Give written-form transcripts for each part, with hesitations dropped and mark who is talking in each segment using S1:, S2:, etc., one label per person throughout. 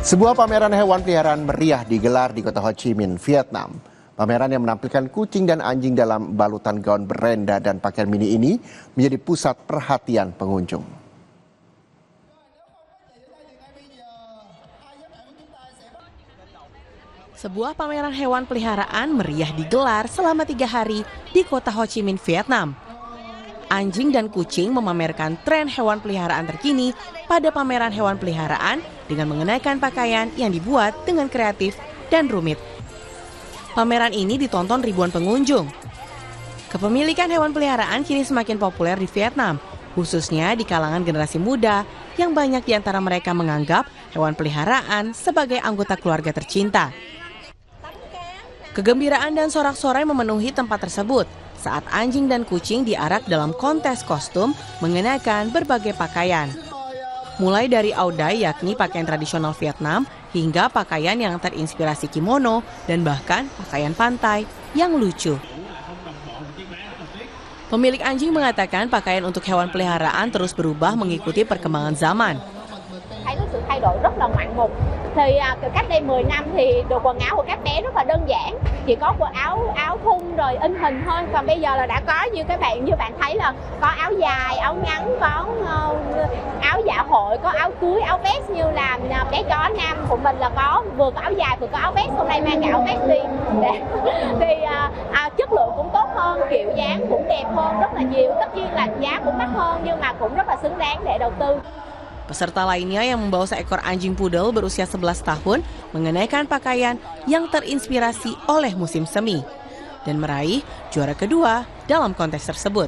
S1: Sebuah pameran hewan peliharaan meriah digelar di kota Ho Chi Minh, Vietnam. Pameran yang menampilkan kucing dan anjing dalam balutan gaun berenda dan pakaian mini ini menjadi pusat perhatian pengunjung.
S2: Sebuah pameran hewan peliharaan meriah digelar selama 3 hari di kota Ho Chi Minh, Vietnam. Anjing dan kucing memamerkan tren hewan peliharaan terkini pada pameran hewan peliharaan dengan mengenakan pakaian yang dibuat dengan kreatif dan rumit. Pameran ini ditonton ribuan pengunjung. Kepemilikan hewan peliharaan kini semakin populer di Vietnam, khususnya di kalangan generasi muda yang banyak di antara mereka menganggap hewan peliharaan sebagai anggota keluarga tercinta. Kegembiraan dan sorak-sorai memenuhi tempat tersebut saat anjing dan kucing diarak dalam kontes kostum mengenakan berbagai pakaian. Mulai dari Audai, yakni pakaian tradisional Vietnam, hingga pakaian yang terinspirasi kimono dan bahkan pakaian pantai yang lucu. Pemilik anjing mengatakan pakaian untuk hewan peliharaan terus berubah mengikuti perkembangan zaman.
S3: Thấy có sự thay đổi rất là ngoạn mục. Thì cách đây 10 năm thì đồ quần áo của các bé rất là đơn giản, chỉ có quần áo thun rồi in hình thôi. Còn bây giờ là đã có như bạn thấy là có áo dài, áo ngắn, có áo dạ hội, có áo cưới, áo vest như là bé chó Nam của mình là có vừa có áo dài vừa có áo vest. Hôm nay mang cả áo vest đi thì chất lượng cũng tốt hơn, kiểu dáng cũng đẹp hơn rất là nhiều. Tất nhiên là giá cũng mắc hơn nhưng mà cũng rất là xứng đáng để đầu tư.
S2: Peserta lainnya yang membawa seekor anjing poodle berusia 11 tahun mengenakan pakaian yang terinspirasi oleh musim semi dan meraih juara kedua dalam kontes tersebut.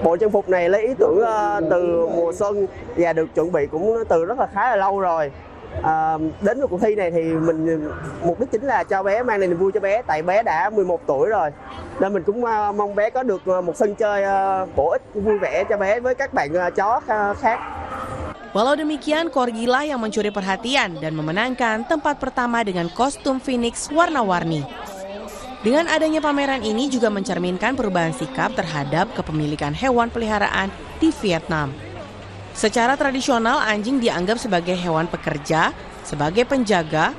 S4: Bộ trang phục này lấy ý tưởng từ mùa xuân và được chuẩn bị cũng từ rất là khá là lâu rồi. Đến với cuộc thi này thì mình mục đích chính là cho bé, mang lại niềm vui cho bé, tại bé đã 11 tuổi rồi. Nên mình cũng mong bé có được một sân chơi bổ ích, vui vẻ cho bé với các bạn chó khác.
S2: Walau demikian, Corgi lah yang mencuri perhatian dan memenangkan tempat pertama dengan kostum Phoenix warna-warni. Dengan adanya pameran ini juga mencerminkan perubahan sikap terhadap kepemilikan hewan peliharaan di Vietnam. Secara tradisional, anjing dianggap sebagai hewan pekerja, sebagai penjaga,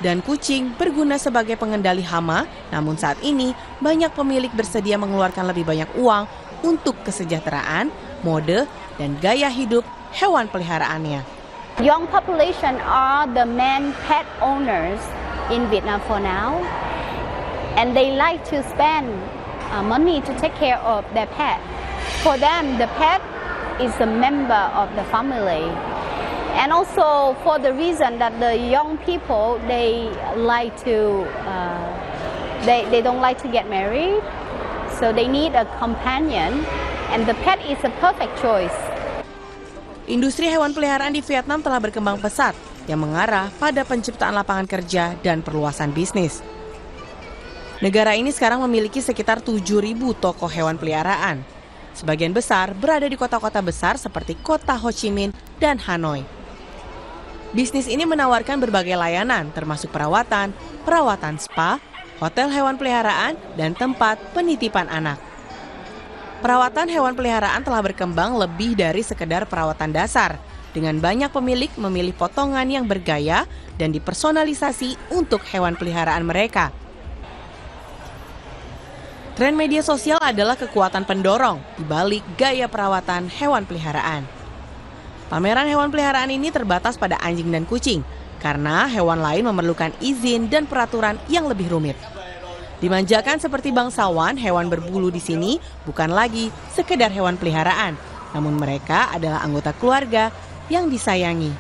S2: dan kucing berguna sebagai pengendali hama. Namun saat ini, banyak pemilik bersedia mengeluarkan lebih banyak uang untuk kesejahteraan, mode, dan gaya hidup hewan peliharaannya.
S3: Young population are the main pet owners in Vietnam for now, and they like to spend money to take care of their pet. For them, the pet is a member of the family, and also for the reason that the young people they like to they don't like to get married, so they need a companion, and the pet is a perfect choice.
S2: Industri hewan peliharaan di Vietnam telah berkembang pesat yang mengarah pada penciptaan lapangan kerja dan perluasan bisnis. Negara ini sekarang memiliki sekitar 7.000 toko hewan peliharaan. Sebagian besar berada di kota-kota besar seperti kota Ho Chi Minh dan Hanoi. Bisnis ini menawarkan berbagai layanan termasuk perawatan spa, hotel hewan peliharaan, dan tempat penitipan anak. Perawatan hewan peliharaan telah berkembang lebih dari sekedar perawatan dasar, dengan banyak pemilik memilih potongan yang bergaya dan dipersonalisasi untuk hewan peliharaan mereka. Tren media sosial adalah kekuatan pendorong di balik gaya perawatan hewan peliharaan. Pameran hewan peliharaan ini terbatas pada anjing dan kucing, karena hewan lain memerlukan izin dan peraturan yang lebih rumit. Dimanjakan seperti bangsawan, hewan berbulu di sini bukan lagi sekedar hewan peliharaan, namun mereka adalah anggota keluarga yang disayangi.